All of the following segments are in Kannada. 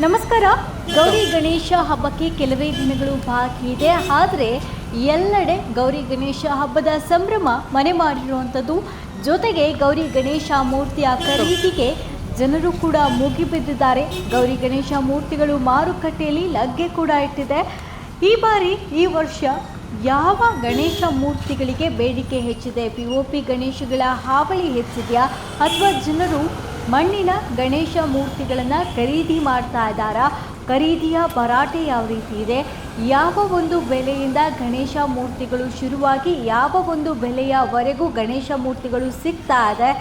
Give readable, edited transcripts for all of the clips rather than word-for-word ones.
ನಮಸ್ಕಾರ. ಗೌರಿ ಗಣೇಶ ಹಬ್ಬಕ್ಕೆ ಕೆಲವೇ ದಿನಗಳು ಬಾಕಿ ಇದೆ. ಆದರೆ ಎಲ್ಲೆಡೆ ಗೌರಿ ಗಣೇಶ ಹಬ್ಬದ ಸಂಭ್ರಮ ಮನೆ ಮಾಡಿರುವಂಥದ್ದು. ಜೊತೆಗೆ ಗೌರಿ ಗಣೇಶ ಮೂರ್ತಿಯ ಖರೀದಿಗೆ ಜನರು ಕೂಡ ಮುಗಿಬಿದ್ದಿದ್ದಾರೆ. ಗೌರಿ ಗಣೇಶ ಮೂರ್ತಿಗಳು ಮಾರುಕಟ್ಟೆಯಲ್ಲಿ ಲಗ್ಗೆ ಕೂಡ ಇಟ್ಟಿದೆ. ಈ ವರ್ಷ ಯಾವ ಗಣೇಶ ಮೂರ್ತಿಗಳಿಗೆ ಬೇಡಿಕೆ ಹೆಚ್ಚಿದೆ? POP ಗಣೇಶಗಳ ಹಾವಳಿ ಹೆಚ್ಚಿದೆಯಾ ಅಥವಾ ಜನರು ಮಣ್ಣಿನ ಗಣೇಶ ಮೂರ್ತಿಗಳನ್ನು ಖರೀದಿ ಮಾಡ್ತಾ ಇದ್ದಾರಾ? ಖರೀದಿಯ ಭರಾಟೆ ಯಾವ ರೀತಿ ಇದೆ? ಯಾವ ಒಂದು ಬೆಲೆಯಿಂದ ಗಣೇಶ ಮೂರ್ತಿಗಳು ಶುರುವಾಗಿ ಯಾವ ಒಂದು ಬೆಲೆಯವರೆಗೂ ಗಣೇಶ ಮೂರ್ತಿಗಳು ಸಿಗ್ತಾ ಇದೆ?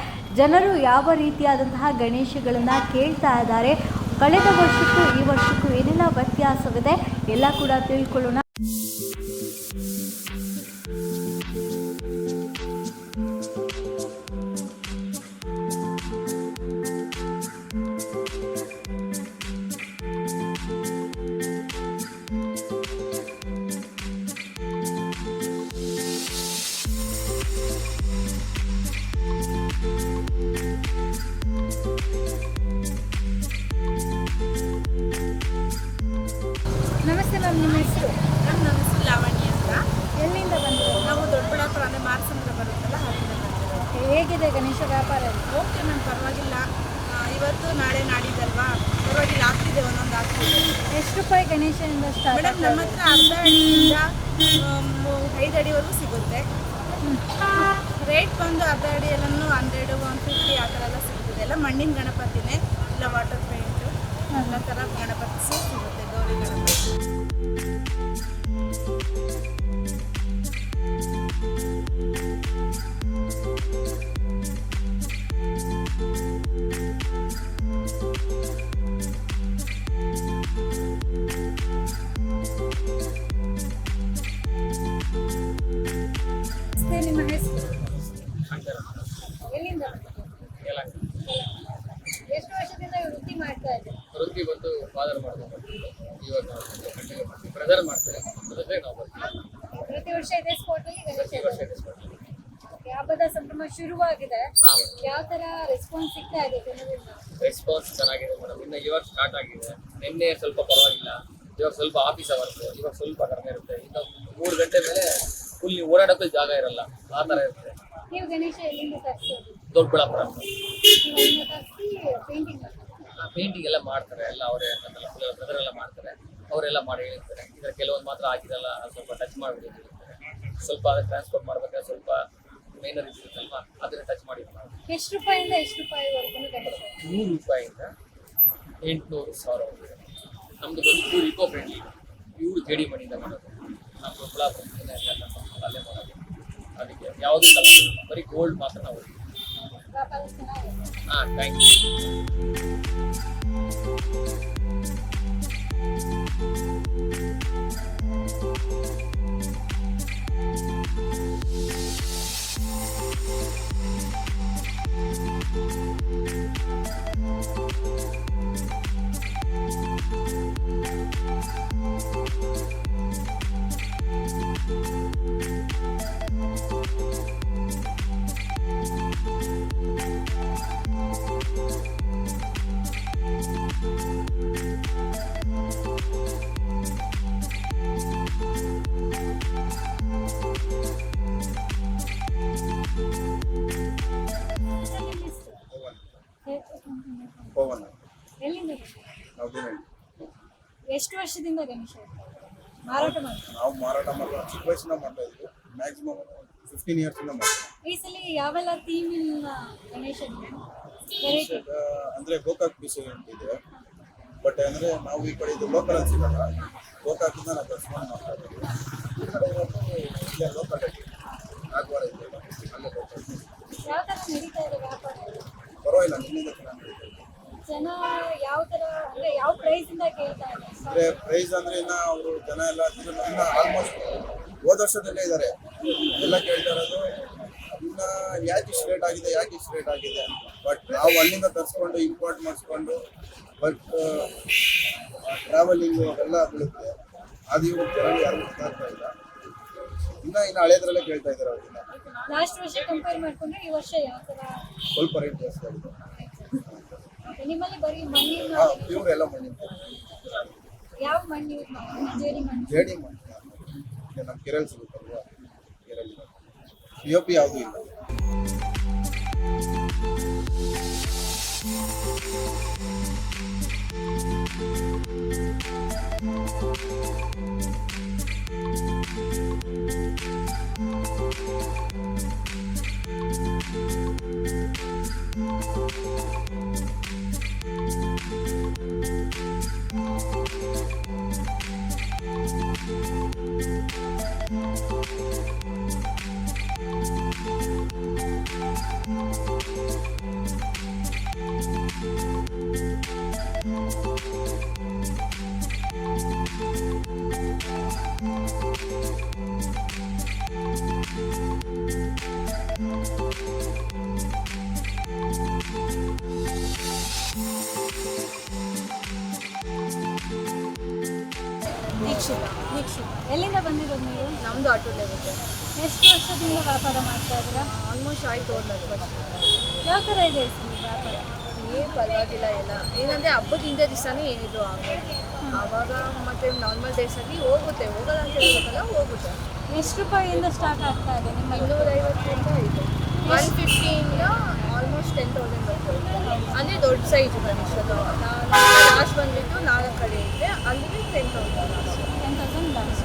ಜನರು ಯಾವ ರೀತಿಯಾದಂತಹ ಗಣೇಶಗಳನ್ನು ಕೇಳ್ತಾ ಇದ್ದಾರೆ? ಕಳೆದ ವರ್ಷಕ್ಕೂ ಈ ವರ್ಷಕ್ಕೂ ಏನೆಲ್ಲ ವ್ಯತ್ಯಾಸವಿದೆ ಎಲ್ಲ ಕೂಡ ತಿಳ್ಕೊಳ್ಳೋಣ. ನಮಸ್ತೆ ಮ್ಯಾಮ್, ನಿಮ್ಮ ಹೆಸರು? ನನ್ನ ಹೆಸರು ಲಾವಣ್ಯ ಅಂತ. ಎಲ್ಲಿಂದ ಬಂದಿರೋದು? ನಾವು ದೊಡ್ಡಬಳ್ಳಾಪುರ ಅಂದರೆ ಮಾರ್ಸಂದ್ರ ಬರುತ್ತಲ್ಲ ಅಲ್ಲಿಂದ ಬಂದಿರೋದು. ಹೇಗಿದೆ ಗಣೇಶ ವ್ಯಾಪಾರ? ಓಕೆ ಮ್ಯಾಮ್, ಪರವಾಗಿಲ್ಲ. ಇವತ್ತು ನಾಳೆ ನಾಡಿದ್ದಲ್ವಾ, ಪರವಾಗಿಲ್ಲ, ಆಗ್ತಿದೆ, ಒಂದೊಂದು ಆಗ್ತಿದೆ. ಎಷ್ಟು ರೂಪಾಯಿ ಗಣೇಶನಿಂದ ಸ್ಟಾರ್ಟ್? ಮೇಡಮ್, ನಮ್ಮ ಹತ್ರ ಅರ್ಧ ಅಡಿಯಿಂದ 5 ಅಡಿವರೆಗೂ ಸಿಗುತ್ತೆ. ರೇಟ್ ಬಂದು ಅರ್ಧ ಅಡಿಯಲ್ಲೂ 100, 150 ಆ ಥರ ಎಲ್ಲ ಸಿಗ್ತದೆ. ಎಲ್ಲ ಮಣ್ಣಿನ ಗಣಪತಿನೇ, ಇಲ್ಲ ವಾಟರ್ ಪೇಂಟು, ಎಲ್ಲ ಥರ ಗಣಪತಿ ಸಿಗುತ್ತೆ. ಗೌರಿ ಗಣಪತಿ ನಿಮ್ಮ ಹೆಸರು? ಎಲ್ಲಿಂದ? ಎಷ್ಟು ವರ್ಷದಿಂದ ವೃತ್ತಿ ಮಾಡ್ತಾ ಇದ್ದೀರಿ? ವೃತ್ತಿ ಬಂದು ಫಾದರ್ ಮಾಡ್ತಾರೆ, ಇವಾಗ ಬ್ರದರ್ ಮಾಡ್ತಾರೆ. ನಾವು ಬರ್ತೀವಿ ಪ್ರತಿ ವರ್ಷ ಇದೇ ಸ್ಪಾಟಲ್ಲಿ ಗಣೇಶ ಈ ವರ್ಷ ಇದೆ ಸ್ಪರ್ಧೆ. ಹಬ್ಬದ ಸಂಭ್ರಮ ಶುರುವಾಗಿದೆ. ಯಾವ ತರ ರೆಸ್ಪಾನ್ಸ್ ಸಿಗ್ತಾ ಇದೆ ಜನರಿಂದ? ರೆಸ್ಪಾನ್ಸ್ ಚೆನ್ನಾಗಿದೆ ಮೇಡಮ್. ಇನ್ನು ಇವಾಗ ಸ್ಟಾರ್ಟ್ ಆಗಿದೆ. ನಿನ್ನೆ ಸ್ವಲ್ಪ ಪರವಾಗಿಲ್ಲ, ಇವಾಗ ಸ್ವಲ್ಪ ಆಫೀಸ್ ಅವರ್ಸ್, ಇವಾಗ ಸ್ವಲ್ಪ ಕಡಿಮೆ ಇರುತ್ತೆ. ಇನ್ನು 3 ಗಂಟೆ ಮೇಲೆ ಫುಲ್ ನೀವು ಓಡಾಡೋಕ್ಕೂ ಜಾಗ ಇರಲ್ಲ, ಆ ಥರ ಇರುತ್ತೆ. ನೀವು ಗಣೇಶ ಎಲ್ಲಿಂದ ತರಿಸೋದು? ದೊಡ್ಡಬಳ್ಳಾಪುರ ಇಲ್ಲಿಂದ ತರಿಸಿ ಪೇಂಟಿಂಗ್ ಮಾಡ್ತೀರಾ? ಪೇಂಟಿಂಗ್ ಎಲ್ಲ ಮಾಡ್ತಾರೆ, ಎಲ್ಲ ಅವರೇ ಬ್ರದರ್ ಎಲ್ಲ ಮಾಡ್ತಾರೆ, ಅವರೆಲ್ಲ ಮಾಡಿ ಹೇಳಿರ್ತಾರೆ. ಈಗ ಕೆಲವೊಂದು ಮಾತ್ರ ಆಗಿರಲ್ಲ, ಸ್ವಲ್ಪ ಟಚ್ ಮಾಡಿಬಿಟ್ಟಿರ್ತಾರೆ. ಸ್ವಲ್ಪ ಅದಕ್ಕೆ ಟ್ರಾನ್ಸ್ಪೋರ್ಟ್ ಮಾಡ್ಬೇಕಾದ್ರೆ ಸ್ವಲ್ಪ ಮೇನರ್ ಇರುತ್ತಲ್ವಾ, ಅದನ್ನ ಟಚ್ ಮಾಡಿ ಎಷ್ಟು ರೂಪಾಯಿಂದ ಎಷ್ಟು ರೂಪಾಯಿವರೆಗೂ ಗಣೇಶ? 100 ರೂಪಾಯಿಂದ 800, 1000. ನಮ್ದು ಬಂದು ಪ್ಯೂರ್ ಇಕೋ ಫ್ರೆಂಡ್ಲಿ, ಪ್ಯೂರ್ ಜೇಡಿ ಮಣ್ಣಿಂದ ಮಾಡೋದು. ನಾವು ದೊಡ್ಡಬಳ್ಳಾಪುರ ಅಲ್ಲೇ ಮಾಡೋದು. ಅದಕ್ಕೆ ಯಾವುದೂ ಕಲರ್, ಬರೀ ಗೋಲ್ಡ್ ಮಾತ್ರ ನಾವು. ವ್ಯಾಪಾರ ಚೆನ್ನಾಗಿದೆ. ಹಾಂ, ಥ್ಯಾಂಕ್ ಯು. ಎಲ್ಲಿಂದ? ಎಷ್ಟು ವರ್ಷದಿಂದ ಗಣೇಶ ಮಾರಾಟ ಮಾಡ್ತೀವಿ? ನಾವು ಮಾರಾಟ ಮಾಡೋ ಚಿಕ್ಕ ವಯಸ್ಸಿನ ಮಾಡ್ತಾ ಇದ್ವಿ. ಮ್ಯಾಕ್ಸಿಮಮ್ 15 ಇಯರ್ಸ್ ಇಂದ ಮಾಡ್ತೀವಿ. ಈ ಸಲ ಯಾವೆಲ್ಲ ಥೀಮಿನ ಗಣೇಶ ವೆರೈಟಿ? ಅಂದ್ರೆ ಗೋಕಾಕ್ ಪೀಸ್ ಇದೆ. ಬಟ್ ಅಂದ್ರೆ ನಾವು ಈ ಕಡೆ ಇದು ಲೋಕಲ್ ಅಲ್ಲಿ ಸಿಗಲ್ಲ, ಗೋಕಾಕಿಂದ ನಾವು ಕಸ್ಕೊಂಡು ಮಾಡ್ತಾ ಇದ್ದೀವಿ. ಈ ಕಡೆ ಇಲ್ಲೇ ಲೋಕಲ್ ನಾಗವಾಡ ಇದೆ, ಅಲ್ಲೇ ಬರ್ತಾ ಯಾವ ಥರ ನಡೀತಾ ಇದೆ ವ್ಯಾಪಾರ? ಪರವಾಗಿಲ್ಲ, ನಿನ್ನಿಂದ ಚೆನ್ನಾಗಿ ನಡೀತಾ ಇದೆ. ಜನ ಯಾವ ಥರ ಅಂದರೆ ಯಾವ ಪ್ರೈಸಿಂದ ಕೇಳ್ತಾ ಇದ್ದಾರೆ? ಅಂದ್ರೆ ಪ್ರೈಸ್ ಅಂದ್ರೆ ಇನ್ನ ಅವರು ಜನ ಎಲ್ಲ ಇನ್ನ ಆಲ್ಮೋಸ್ಟ್ ಹೋದ ವರ್ಷದಲ್ಲೇ ಇದ್ದಾರೆ, ಎಲ್ಲ ಕೇಳ್ತಾ ಇರೋದು ಇನ್ನ ಯಾಕೆ ಇಷ್ಟು ರೇಟ್ ಆಗಿದೆ, ಯಾಕೆ ಇಷ್ಟು ರೇಟ್ ಆಗಿದೆ. ಬಟ್ ನಾವು ಅಲ್ಲಿಂದ ತರಿಸ್ಕೊಂಡು ಇಂಪೋರ್ಟ್ ಮಾಡಿಸ್ಕೊಂಡು, ಬಟ್ ಟ್ರಾವೆಲಿಂಗ್ ಎಲ್ಲ ಬೀಳುತ್ತೆ. ಅದು ಇವಾಗ ಜನರಿಗೆ ಯಾರು ಗೊತ್ತಾಗ್ತಾ ಇಲ್ಲ. ಇನ್ನು ಹಳೇದ್ರಲ್ಲೇ ಕೇಳ್ತಾ ಇದ್ದಾರೆ ಅವ್ರನ್ನ. ಲಾಸ್ಟ್ ವರ್ಷ ಕಂಪೇರ್ ಮಾಡ್ಕೊಂಡ್ರೆ ಈ ವರ್ಷ ಯಾವ ಥರ? ಸ್ವಲ್ಪ ರೇಟ್ ಜಾಸ್ತಿ ಆಗಿದೆ. ನಿಮ್ಮಲ್ಲಿ ಬರೀ ಮಣ್ಣಿನ ಪ್ಯೂರ್ ಎಲ್ಲ ಮಣ್ಣಿನ ಯಾವ ಮಣ್ಣು ಯೂಸ್ ಮಾಡ್ತೀವಿ? ಜೇಡಿ ಮಣ್ಣು. ಜೇಡಿ ಮಣ್ಣು ನಮ್ಮ ಕೆರೆಯಲ್ಲಿ ಸಿಗುತ್ತಲ್ವಾ ಕೆರೆಯಲ್ಲಿ POP ಯಾವುದೂ ಇಲ್ಲ. ದೀಕ್ಷಿತ. ಎಲ್ಲಿಂದ ಬಂದಿರೋದು ನೀವು? ನಮ್ಮದು ಆಟೋಲ್ಲೇ ಇರುತ್ತೆ. ಎಷ್ಟು ವರ್ಷದಿಂದ ವ್ಯಾಪಾರ ಮಾಡ್ತಾ ಇದ್ದೀರಾ? ಆಲ್ಮೋಸ್ಟ್ ಆಯ್ತು 4 ವರ್ಷ. ಯಾವ ಥರ ಇದೆ ಈ ವ್ಯಾಪಾರ? ಏನು ಪರವಾಗಿಲ್ಲ. ಎಲ್ಲ ಏನಂದರೆ ಹಬ್ಬದ ಹಿಂದೆ ದಿವಸನೇ ಏನಿದು ಆಗೋದು. ಆವಾಗ ಮತ್ತು ನಾರ್ಮಲ್ ಡೇಸಲ್ಲಿ ಹೋಗುತ್ತೆ, ಹೋಗಲ್ಲ ಅಂತ ಹೇಳ್ಬೇಕಲ್ಲ, ಹೋಗುತ್ತೆ. ಎಷ್ಟು ರೂಪಾಯಿಯಿಂದ ಸ್ಟಾರ್ಟ್ ಆಗ್ತಾ ಇದೆ ನಿಮ್ಮ 250 ಇದೆ. 150ಇಂದ ಆಲ್ಮೋಸ್ಟ್ 10,000 ಬರ್ತದೆ. ಅಂದರೆ ದೊಡ್ಡ ಸೈಜು ಗಣೇಶದು. ಲಾಸ್ಟ್ ಬಂದುಬಿಟ್ಟು 4 ಕಡೆ ಇದೆ, ಅಲ್ಲಿಗೆ 10,000 10,000 ಲಾಸ್ಟ್.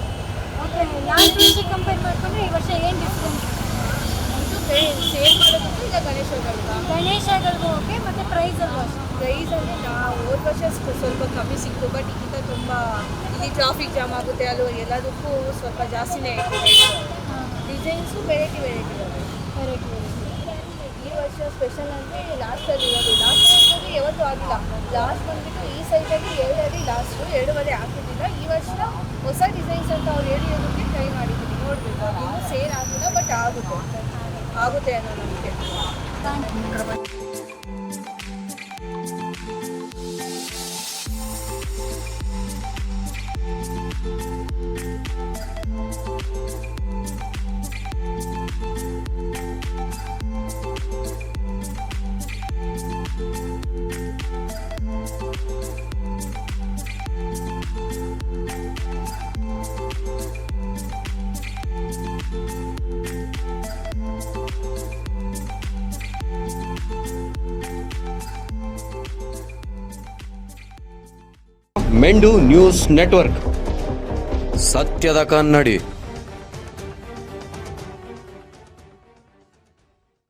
ಓಕೆ, ಲಾಸ್ಟ್ ವರ್ಷಕ್ಕೆ ಕಂಪೇರ್ ಮಾಡಿಕೊಂಡ್ರೆ ಈ ವರ್ಷ ಏನು ಡಿಫ್ರೆನ್ಸ್? ಇದು ಸೇಲ್ ಮಾಡೋದಕ್ಕೂ ಇಲ್ಲ ಗಣೇಶಗಳಿಗೂ ಓಕೆ, ಮತ್ತು ಪ್ರೈಸಲ್ಲೂ ಅಷ್ಟೇ. ಪ್ರೈಸಲ್ಲಿ ಹೋದ ವರ್ಷ ಸ್ವಲ್ಪ ಕಮ್ಮಿ ಸಿಕ್ತು, ಬಟ್ ಈಗಿಂತ ತುಂಬ ಇಲ್ಲಿ ಟ್ರಾಫಿಕ್ ಜಾಮ್ ಆಗುತ್ತೆ, ಅದು ಎಲ್ಲದಕ್ಕೂ ಸ್ವಲ್ಪ ಜಾಸ್ತಿನೇ ಆಯಿತು. ಡಿಸೈನ್ಸು ವೆರೈಟಿ ಇದ್ದಾವೆ. ಈ ವರ್ಷ ಸ್ಪೆಷಲ್ ಅಂದರೆ ಲಾಸ್ಟಲ್ಲಿ ಇರೋದು. ಲಾಸ್ಟ್ ಯಾವತ್ತೂ ಆಗಿಲ್ಲ. ಲಾಸ್ಟ್ ಬಂದುಬಿಟ್ಟು ಈ ಸೈಡಲ್ಲಿ 2 ಅಡಿ ಲಾಸ್ಟು, 2.5 ಆಗ್ತಿದ್ದಿಲ್ಲ. ಈ ವರ್ಷ ಹೊಸ ಡಿಸೈನ್ಸ್ ಅಂತ ಅವ್ರು ಹೇಳಿರೋದಕ್ಕೆ ಟ್ರೈ ಮಾಡಿದ್ದೀನಿ, ನೋಡಬೇಕು. ಅದು ಇನ್ನೂ ಸೇಲ್ ಆಗಿಲ್ಲ, ಬಟ್ ಆಗುತ್ತೆ ಅನ್ನೋ ನಮಗೆ. ಮೆಂಡು ನ್ಯೂಸ್ ನೆಟ್ವರ್ಕ್, ಸತ್ಯದ ಕನ್ನಡಿ.